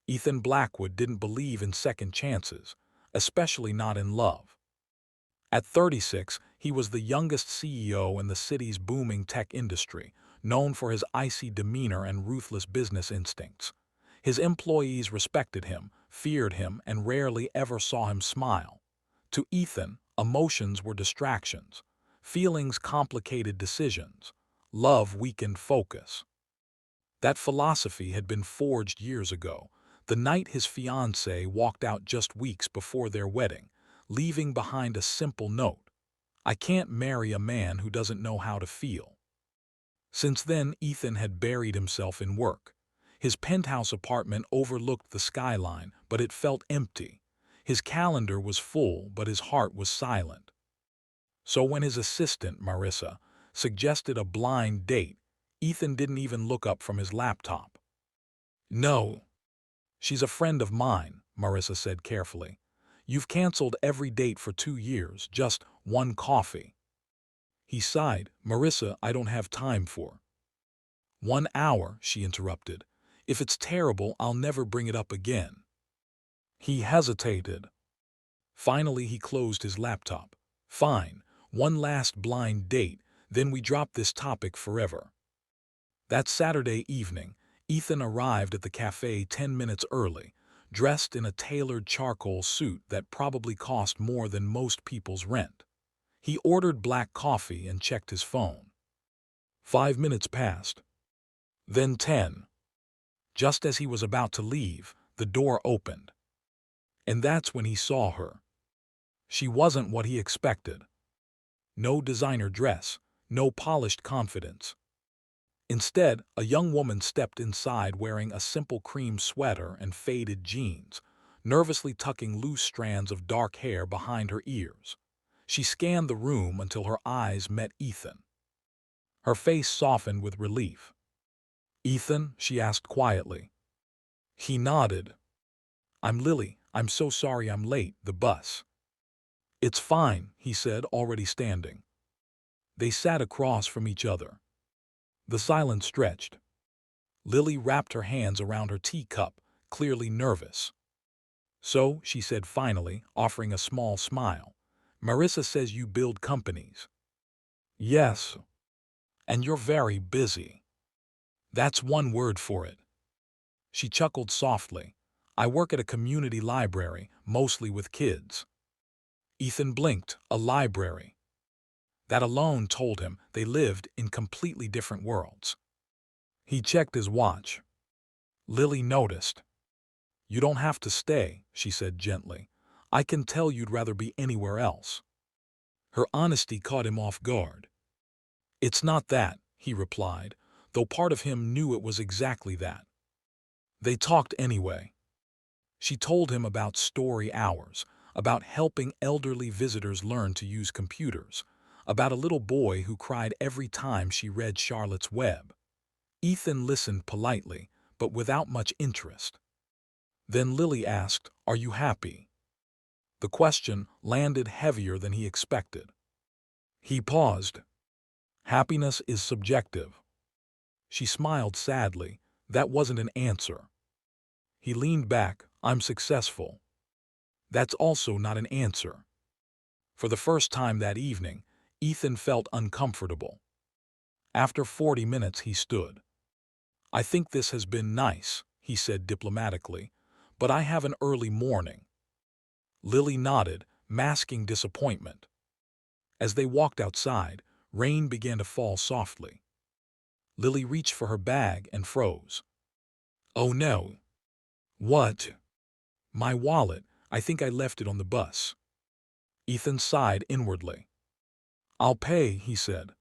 Ethan Blackwood didn't believe in second chances, especially not in love. At 36, he was the youngest CEO in the city's booming tech industry, known for his icy demeanor and ruthless business instincts. His employees respected him, feared him, and rarely ever saw him smile. To Ethan, emotions were distractions. Feelings complicated decisions. Love weakened focus. That philosophy had been forged years ago, the night his fiancée walked out just weeks before their wedding, leaving behind a simple note: "I can't marry a man who doesn't know how to feel." Since then, Ethan had buried himself in work. His penthouse apartment overlooked the skyline, but it felt empty. His calendar was full, but his heart was silent. So when his assistant, Marissa, suggested a blind date, Ethan didn't even look up from his laptop. "No, she's a friend of mine," Marissa said carefully. "You've canceled every date for 2 years, just one coffee." He sighed. "Marissa, I don't have time for." "1 hour," she interrupted. "If it's terrible, I'll never bring it up again." He hesitated. Finally, he closed his laptop. "Fine, one last blind date, then we drop this topic forever." That Saturday evening, Ethan arrived at the cafe 10 minutes early, dressed in a tailored charcoal suit that probably cost more than most people's rent. He ordered black coffee and checked his phone. 5 minutes passed. Then 10. Just as he was about to leave, the door opened. And that's when he saw her. She wasn't what he expected. No designer dress, no polished confidence. Instead, a young woman stepped inside wearing a simple cream sweater and faded jeans, nervously tucking loose strands of dark hair behind her ears. She scanned the room until her eyes met Ethan. Her face softened with relief. "Ethan?" she asked quietly. He nodded. "I'm Lily. I'm so sorry I'm late, the bus." "It's fine," he said, already standing. They sat across from each other. The silence stretched. Lily wrapped her hands around her teacup, clearly nervous. "So," she said finally, offering a small smile, "Marissa says you build companies." "Yes. And you're very busy." "That's one word for it." She chuckled softly. "I work at a community library, mostly with kids." Ethan blinked. A library. That alone told him they lived in completely different worlds. He checked his watch. Lily noticed. "You don't have to stay," she said gently. "I can tell you'd rather be anywhere else." Her honesty caught him off guard. "It's not that," he replied, though part of him knew it was exactly that. They talked anyway. She told him about story hours, about helping elderly visitors learn to use computers, about a little boy who cried every time she read Charlotte's Web. Ethan listened politely, but without much interest. Then Lily asked, "Are you happy?" The question landed heavier than he expected. He paused. "Happiness is subjective." She smiled sadly. That wasn't an answer. He leaned back. "I'm successful." That's also not an answer. For the first time that evening, Ethan felt uncomfortable. After 40 minutes, he stood. "I think this has been nice," he said diplomatically, "but I have an early morning." Lily nodded, masking disappointment. As they walked outside, rain began to fall softly. Lily reached for her bag and froze. "Oh no." "What?" "My wallet. I think I left it on the bus." Ethan sighed inwardly. "I'll pay," he said.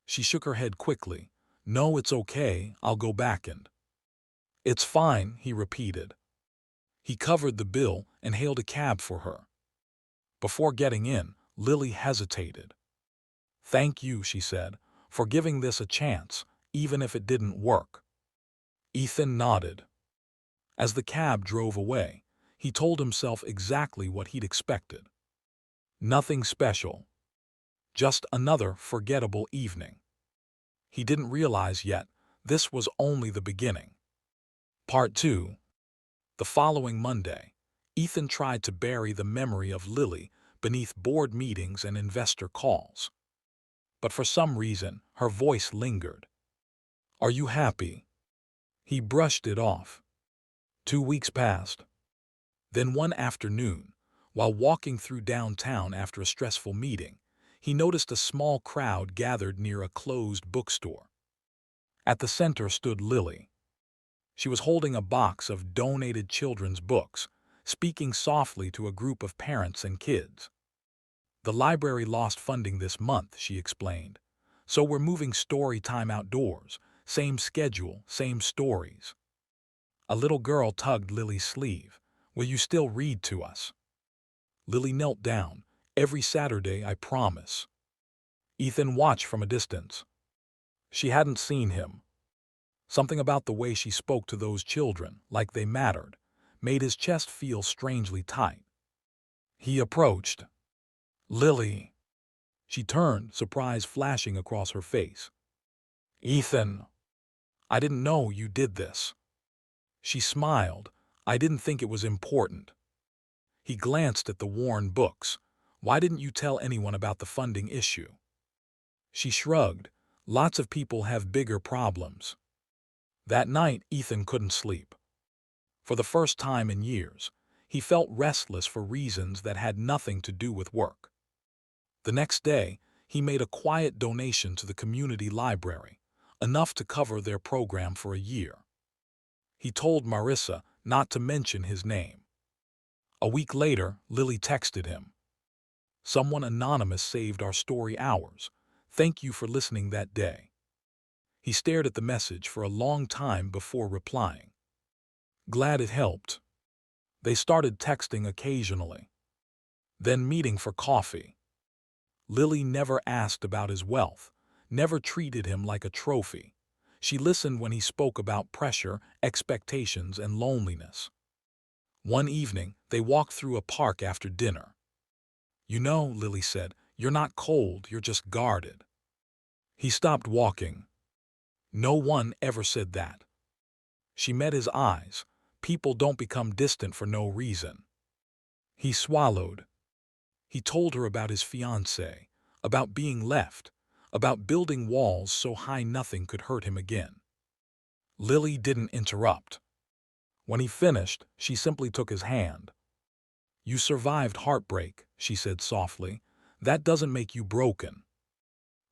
She shook her head quickly. "No, it's okay. I'll go back and—" "It's fine," he repeated. He covered the bill and hailed a cab for her. Before getting in, Lily hesitated. "Thank you," she said, "for giving this a chance, even if it didn't work." Ethan nodded. As the cab drove away, he told himself exactly what he'd expected. Nothing special. Just another forgettable evening. He didn't realize yet this was only the beginning. Part 2. The following Monday, Ethan tried to bury the memory of Lily beneath board meetings and investor calls. But for some reason, her voice lingered. "Are you happy?" He brushed it off. 2 weeks passed. Then one afternoon, while walking through downtown after a stressful meeting, he noticed a small crowd gathered near a closed bookstore. At the center stood Lily. She was holding a box of donated children's books, speaking softly to a group of parents and kids. "The library lost funding this month," she explained. "So we're moving story time outdoors. Same schedule, same stories." A little girl tugged Lily's sleeve. "Will you still read to us?" Lily knelt down. "Every Saturday, I promise." Ethan watched from a distance. She hadn't seen him. Something about the way she spoke to those children, like they mattered, made his chest feel strangely tight. He approached. "Lily." She turned, surprise flashing across her face. "Ethan, I didn't know you did this." She smiled. "I didn't think it was important." He glanced at the worn books. "Why didn't you tell anyone about the funding issue?" She shrugged. "Lots of people have bigger problems." That night, Ethan couldn't sleep. For the first time in years, he felt restless for reasons that had nothing to do with work. The next day, he made a quiet donation to the community library, enough to cover their program for a year. He told Marissa not to mention his name. A week later, Lily texted him. "Someone anonymous saved our story hours. Thank you for listening that day." He stared at the message for a long time before replying. Glad it helped. They started texting occasionally, then meeting for coffee. Lily never asked about his wealth, never treated him like a trophy. She listened when he spoke about pressure, expectations, and loneliness. One evening, they walked through a park after dinner. "You know," Lily said, "you're not cold, you're just guarded." He stopped walking. "No one ever said that." She met his eyes. "People don't become distant for no reason." He swallowed. He told her about his fiancée, about being left, about building walls so high nothing could hurt him again. Lily didn't interrupt. When he finished, she simply took his hand. "You survived heartbreak," she said softly. "That doesn't make you broken."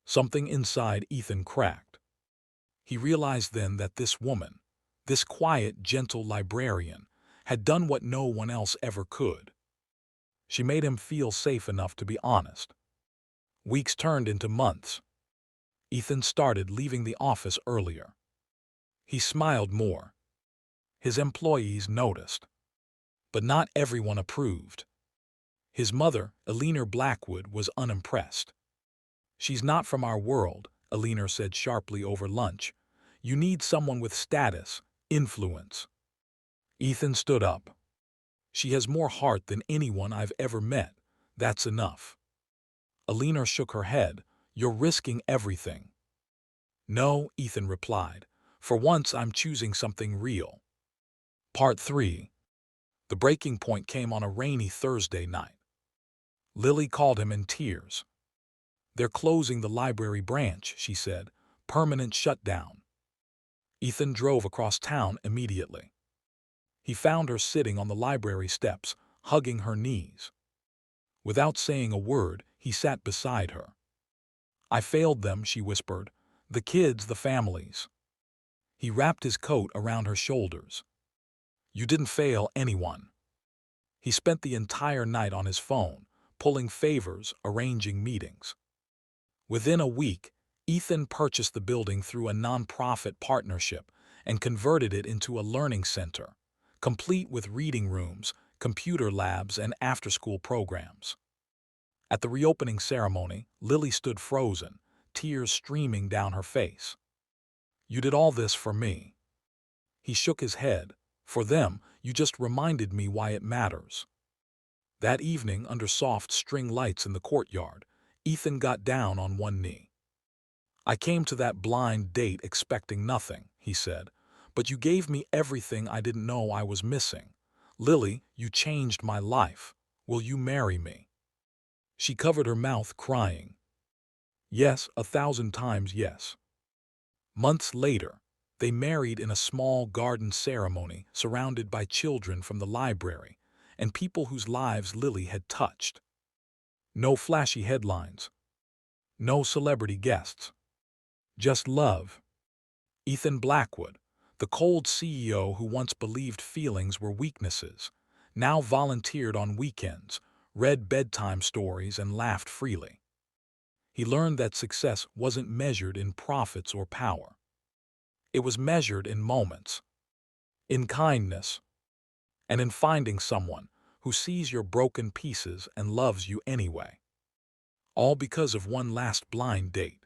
Something inside Ethan cracked. He realized then that this woman, this quiet, gentle librarian, had done what no one else ever could. She made him feel safe enough to be honest. Weeks turned into months. Ethan started leaving the office earlier. He smiled more. His employees noticed. But not everyone approved. His mother, Eleanor Blackwood, was unimpressed. "She's not from our world," Eleanor said sharply over lunch. "You need someone with status, influence." Ethan stood up. "She has more heart than anyone I've ever met. That's enough." Eleanor shook her head. "You're risking everything." "No," Ethan replied. "For once I'm choosing something real." Part 3. The breaking point came on a rainy Thursday night. Lily called him in tears. "They're closing the library branch," she said. "Permanent shutdown." Ethan drove across town immediately. He found her sitting on the library steps, hugging her knees. Without saying a word, he sat beside her. "I failed them," she whispered. "The kids, the families." He wrapped his coat around her shoulders. "You didn't fail anyone." He spent the entire night on his phone, pulling favors, arranging meetings. Within a week, Ethan purchased the building through a nonprofit partnership and converted it into a learning center, complete with reading rooms, computer labs, and after-school programs. At the reopening ceremony, Lily stood frozen, tears streaming down her face. "You did all this for me." He shook his head. "For them, you just reminded me why it matters." That evening, under soft string lights in the courtyard, Ethan got down on one knee. "I came to that blind date expecting nothing," he said, But you gave me everything I didn't know I was missing. Lily, you changed my life. Will you marry me?" She covered her mouth, crying. Yes, 1,000 times yes. Months later, they married in a small garden ceremony surrounded by children from the library and people whose lives Lily had touched. No flashy headlines, no celebrity guests, just love. Ethan Blackwood, the cold CEO who once believed feelings were weaknesses, now volunteered on weekends, read bedtime stories, and laughed freely. He learned that success wasn't measured in profits or power. It was measured in moments, in kindness, and in finding someone who sees your broken pieces and loves you anyway. All because of one last blind date.